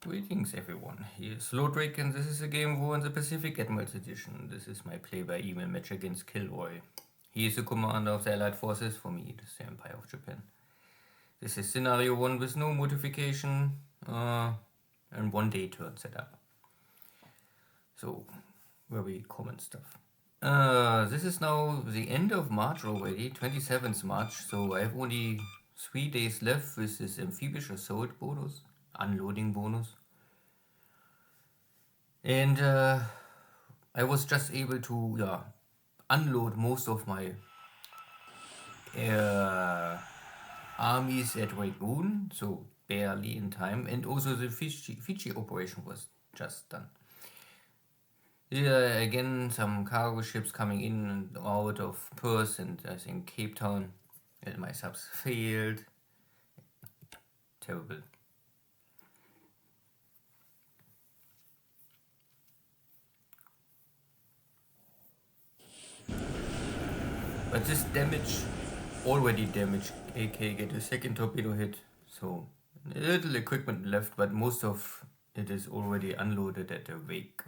Greetings everyone, here's Lodrik and this is a Game War in the Pacific Admirals Edition. This is my play-by-email match against KilRoy. He is the commander of the Allied Forces, for me it is the Empire of Japan. This is scenario 1 with no modification and 1 day turn setup. So, very common stuff. This is now the end of March already, 27th March, so I have only 3 days left with this amphibious assault bonus. Unloading bonus, and I was just able to unload most of my armies at Rangoon, so barely in time, and also the Fiji operation was just done. Here again some cargo ships coming in and out of Perth and I think Cape Town, and my subs failed. Terrible. But this damage, already damaged AK, get a second torpedo hit, so a little equipment left, but most of it is already unloaded at the wake.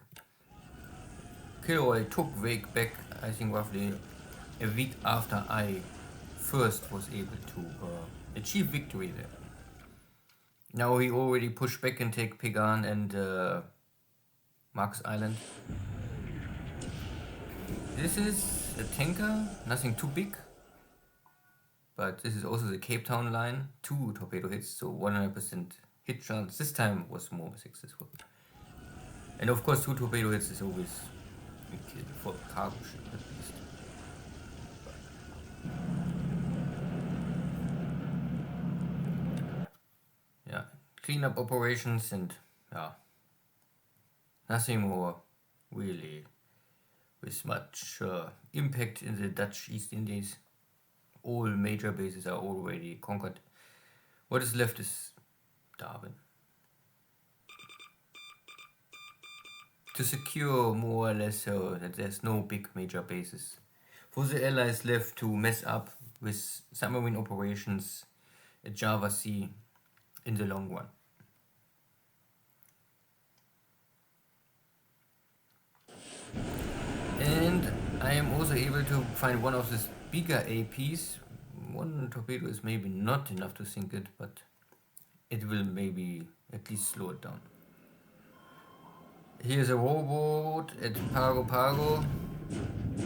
KilRoy took wake back, I think roughly a week after I first was able to achieve victory there. Now he already pushed back and take Pegan and Marcus Island. This is a tanker, nothing too big, but this is also the Cape Town line, 2 torpedo hits, so 100% hit chance. This time was more successful. And of course 2 torpedo hits is always a kill for cargo ship at least. Yeah, cleanup operations and nothing more really with much impact in the Dutch East Indies. All major bases are already conquered. What is left is Darwin. To secure more or less that there's no big major bases. For the Allies left to mess up with submarine operations at Java Sea in the long run. And I am also able to find one of these bigger APs. 1 torpedo is maybe not enough to sink it, but it will maybe at least slow it down. Here's a rowboat at Pago Pago.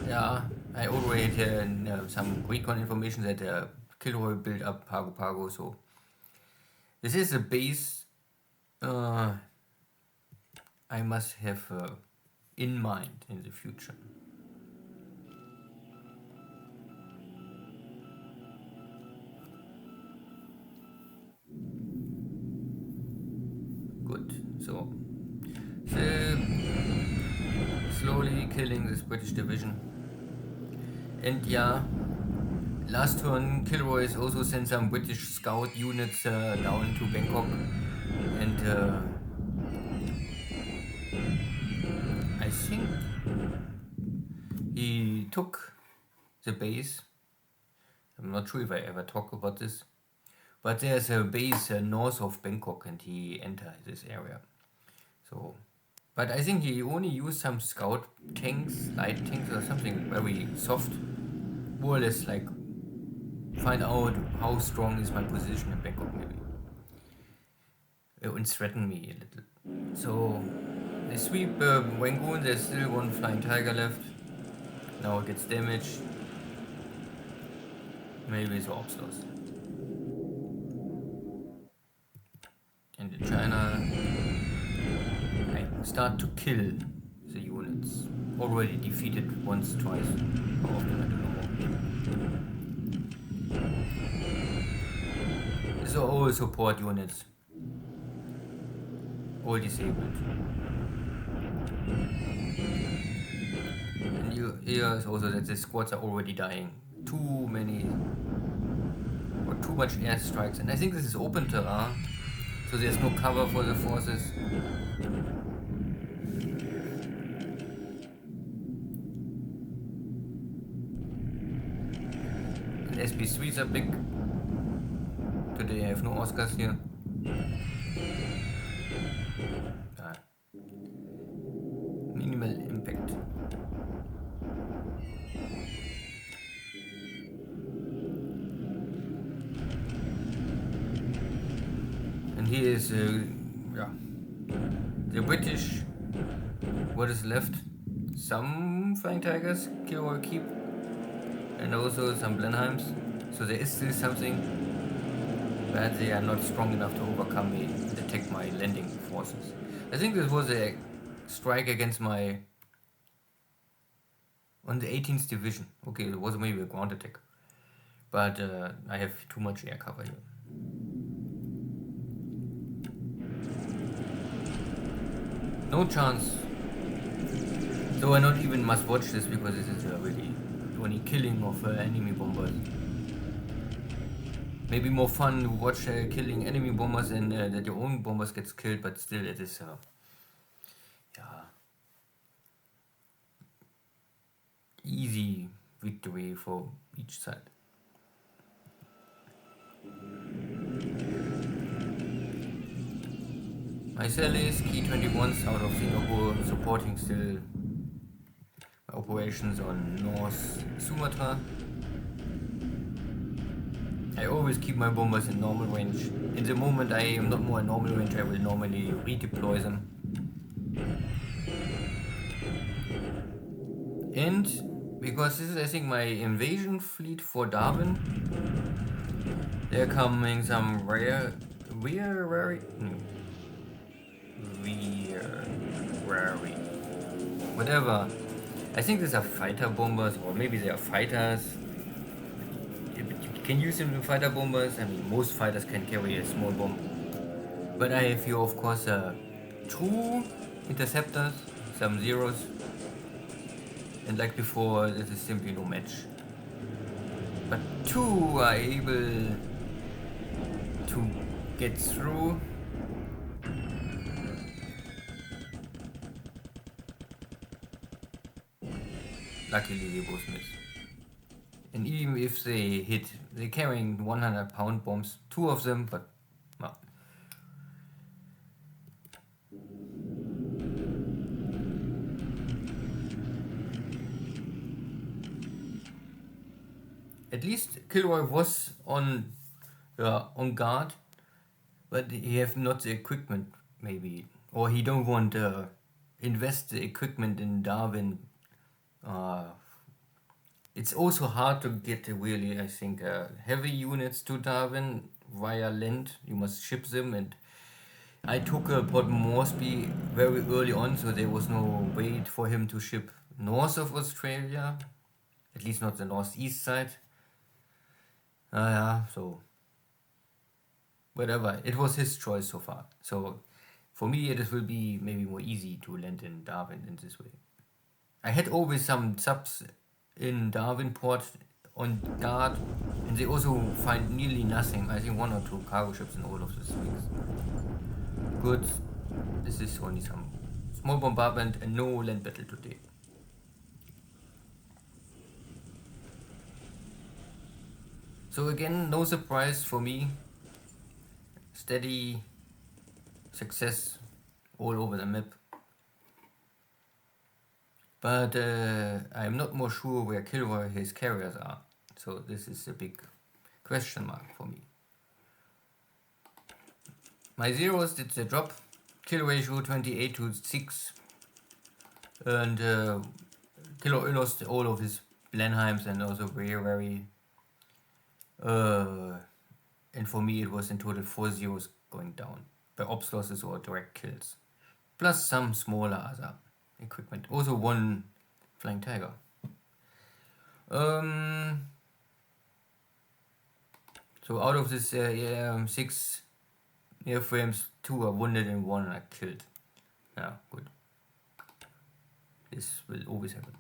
Yeah, I already had some recon information that KilRoy built up Pago Pago, so this is a base I must have in mind in the future. Good, so slowly killing this British division. And yeah, last turn KilRoy also sent some British scout units down to Bangkok, and I think he took the base. I'm not sure if I ever talk about this, but there's a base north of Bangkok and he entered this area. So, but I think he only used some scout tanks, light tanks or something very soft, more or less like find out how strong is my position in Bangkok maybe. And threaten me a little. So they sweep Rangoon, there's still 1 flying tiger left. Now it gets damaged. Maybe it's ops lost. And in China, I start to kill the units. Already defeated once, twice. How often, I don't know. These are all support units. All disabled. And here is also that the squads are already dying. Too many or too much airstrikes, and I think this is open terrain, so there's no cover for the forces. And SB3s are big. Today I have no Oscars here. here is yeah, the British. What is left? Some Flying Tigers, KilRoy keep, and also some Blenheims. So there is still something, but they are not strong enough to overcome me and attack my landing forces. I think this was a strike against my on the 18th division. Okay, it was maybe a ground attack, but I have too much air cover here. No chance. So I not even must watch this because this is really only killing of enemy bombers. Maybe more fun to watch killing enemy bombers and that your own bombers gets killed, but still it is yeah, easy victory for each side. My cell is Key-21s out of Singapore, supporting still operations on North Sumatra. I always keep my bombers in normal range. In the moment I am not more in normal range, I will normally redeploy them. And because this is, I think, my invasion fleet for Darwin, they're coming some whatever. I think these are fighter bombers, or maybe they are fighters. You can use them in fighter bombers. I mean, most fighters can carry a small bomb. But I have here, of course, two interceptors, some zeros. And like before, this is simply no match. But two are able to get through. Luckily they both miss. And even if they hit, they're carrying 100-pound bombs, two of them, but well. At least KilRoy was on guard, but he have not the equipment maybe, or he don't want to invest the equipment in Darwin. It's also hard to get really, I think, heavy units to Darwin via land. You must ship them, and I took Port Moresby very early on, so there was no wait for him to ship north of Australia, at least not the northeast side. Yeah, so whatever. It was his choice so far. So for me, it will be maybe more easy to land in Darwin in this way. I had always some subs in Darwin port on guard, and they also find nearly nothing. I think one or two cargo ships in all of the weeks. Good. This is only some small bombardment and no land battle today. So again, no surprise for me. Steady success all over the map. But I'm not more sure where KilRoy his carriers are. So this is a big question mark for me. My zeros did the drop. Kill ratio 28 to 6. And KilRoy lost all of his Blenheims and also very and for me it was in total 4 zeros going down by ops losses or direct kills, plus some smaller other equipment, also one Flying Tiger. So out of this 6 airframes, 2 are wounded and 1 are killed. Yeah, good. This will always happen.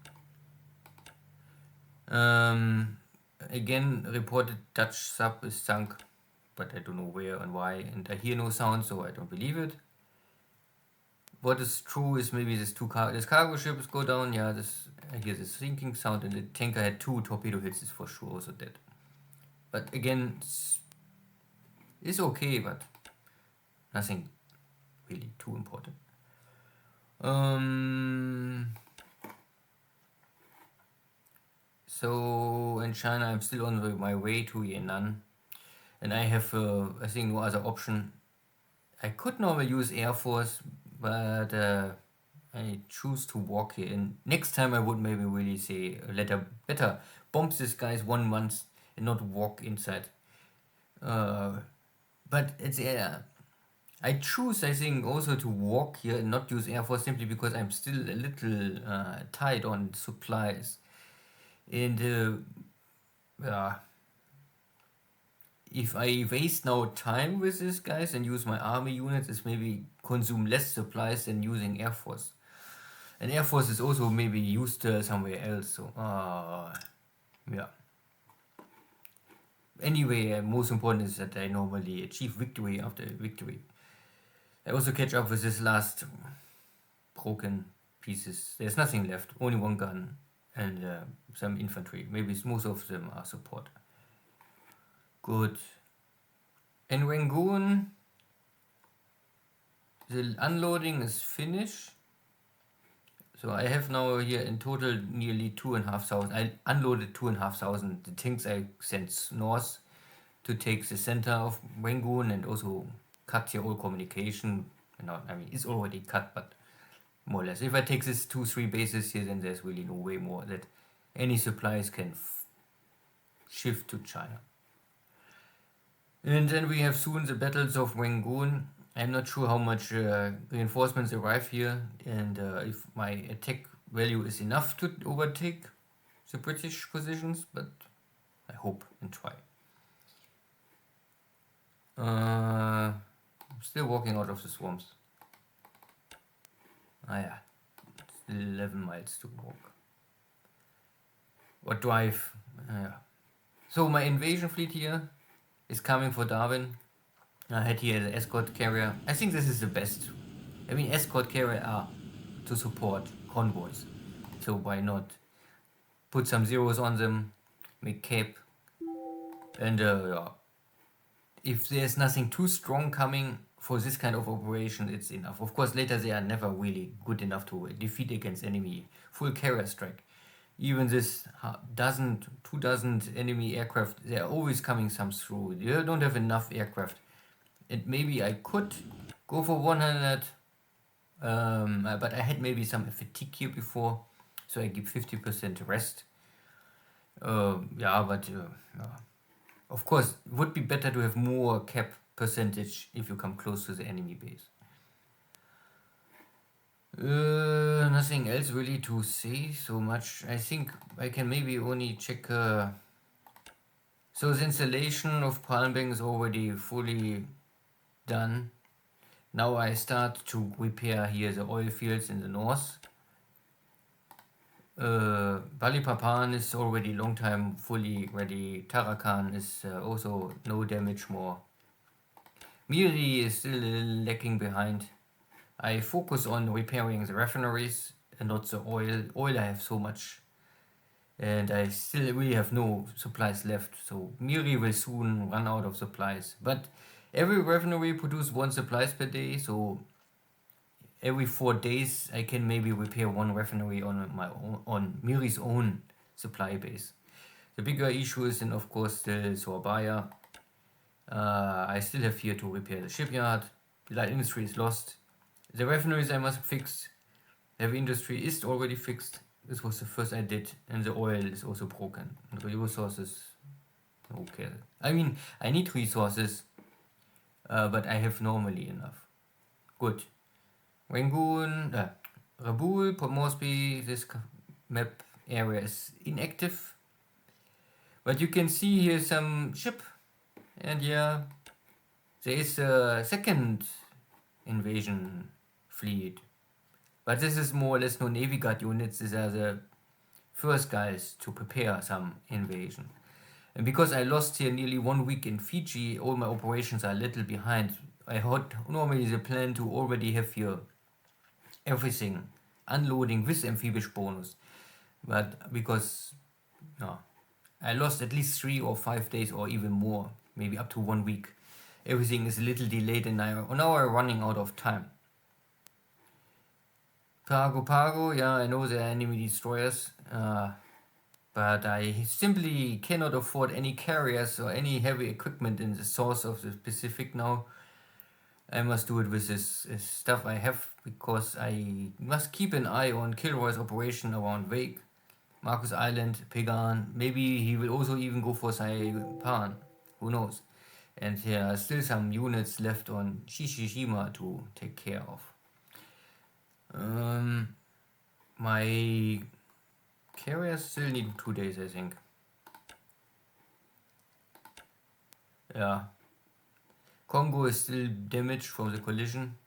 Again, reported Dutch sub is sunk, but I don't know where and why, and I hear no sound, so I don't believe it. What is true is maybe this cargo ships go down. Yeah, I hear this sinking sound, and the tanker had 2 torpedo hits. Is for sure also dead. But again, it's okay, but nothing really too important. So in China, I'm still on my way to Yan'an, and I have I think no other option I could normally use Air Force, but I choose to walk here. And next time I would maybe really say, better bomb this guys 1 month and not walk inside. Uh, but it's I choose, I think, also to walk here and not use Air Force simply because I'm still a little tight on supplies. And if I waste now time with this guys and use my army units, it's maybe consume less supplies than using Air Force. And Air Force is also maybe used somewhere else. So, yeah. Anyway, most important is that I normally achieve victory after victory. I also catch up with this last broken pieces. There's nothing left, only one gun and some infantry. Maybe most of them are support. Good. In Rangoon, the unloading is finished. So I have now here in total nearly 2,500. I unloaded 2,500. The things I sent north to take the center of Rangoon and also cut here all communication. I mean, it's already cut, but more or less. If I take this 2-3 bases here, then there's really no way more that any supplies can shift to China. And then we have soon the battles of Rangoon. I'm not sure how much reinforcements arrive here and if my attack value is enough to overtake the British positions, but I hope and try. I'm still walking out of the swamps. Yeah, still 11 miles to walk. Or drive. So my invasion fleet here is coming for Darwin. I had here the escort carrier. I think this is the best. I mean, escort carrier are to support convoys. So why not put some zeros on them, make cape, and if there's nothing too strong coming for this kind of operation, it's enough. Of course, later they are never really good enough to defeat against enemy full carrier strike. Even this 2,000 enemy aircraft, they are always coming some through. You don't have enough aircraft. And maybe I could go for 100, but I had maybe some fatigue here before, so I give 50% rest. Of course, it would be better to have more cap percentage if you come close to the enemy base. Nothing else really to say so much. I think I can maybe only check. So the installation of Palmbang is already fully done. Now I start to repair here the oil fields in the north. Balikpapan is already long time fully ready. Tarakan is also no damage more. Miri is still a little lacking behind. I focus on repairing the refineries and not the oil. Oil I have so much. And I still really have no supplies left. So Miri will soon run out of supplies. But every refinery produces 1 supplies per day. So every 4 days I can maybe repair 1 refinery on Miri's own supply base. The bigger issue is then of course the Sorbaya. I still have here to repair the shipyard. The light industry is lost. The refineries I must fix. Heavy industry is already fixed. This was the first I did, and the oil is also broken. And the resources, okay. I mean, I need resources, but I have normally enough. Good. Rangoon, Rabaul, Port Moresby, this map area is inactive. But you can see here some ship, and yeah, there is a second invasion fleet. But this is more or less no Navy Guard units. These are the first guys to prepare some invasion. And because I lost here nearly 1 week in Fiji, all my operations are a little behind. I had normally the plan to already have here everything unloading with amphibious bonus. But because I lost at least 3 or 5 days or even more, maybe up to 1 week. Everything is a little delayed and now I'm running out of time. Pago, yeah, I know there are enemy destroyers, but I simply cannot afford any carriers or any heavy equipment in the source of the Pacific now. I must do it with this stuff I have because I must keep an eye on KilRoy's operation around Wake, Marcus Island, Pegan. Maybe he will also even go for Saipan. Who knows? And there are still some units left on Shishishima to take care of. My carriers still need 2 days, I think. Yeah. Congo is still damaged from the collision,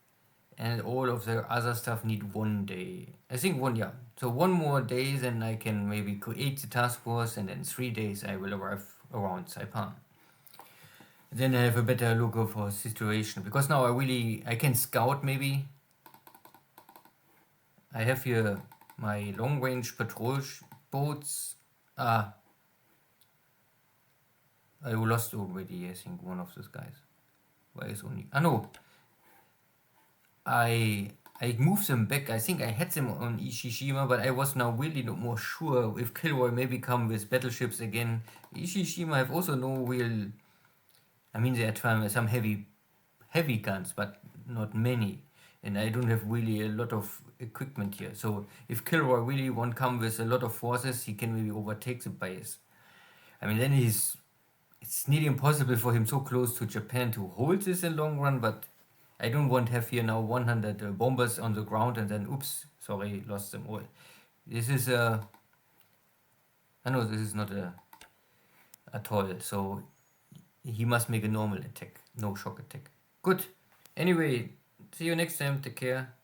and all of the other stuff need 1 day. I think one, yeah. So 1 more day, then I can maybe create the task force, and in 3 days I will arrive around Saipan. Then I have a better look of our situation, because now I can scout maybe. I have here my long range patrol boats. I lost already, I think, one of those guys. Why is only... no. I moved them back. I think I had them on Ishishima, but I was now really not more sure if KilRoy maybe come with battleships again. Ishishima have also no real... I mean, they are trying some heavy guns, but not many. And I don't have really a lot of equipment here. So if KilRoy really won't come with a lot of forces, he can maybe overtake the base. I mean, then it's nearly impossible for him so close to Japan to hold this in long run, but I don't want to have here now 100 bombers on the ground and then, oops, sorry, lost them all. This is I know this is not a atoll, so he must make a normal attack, no shock attack. Good. Anyway, see you next time. Take care.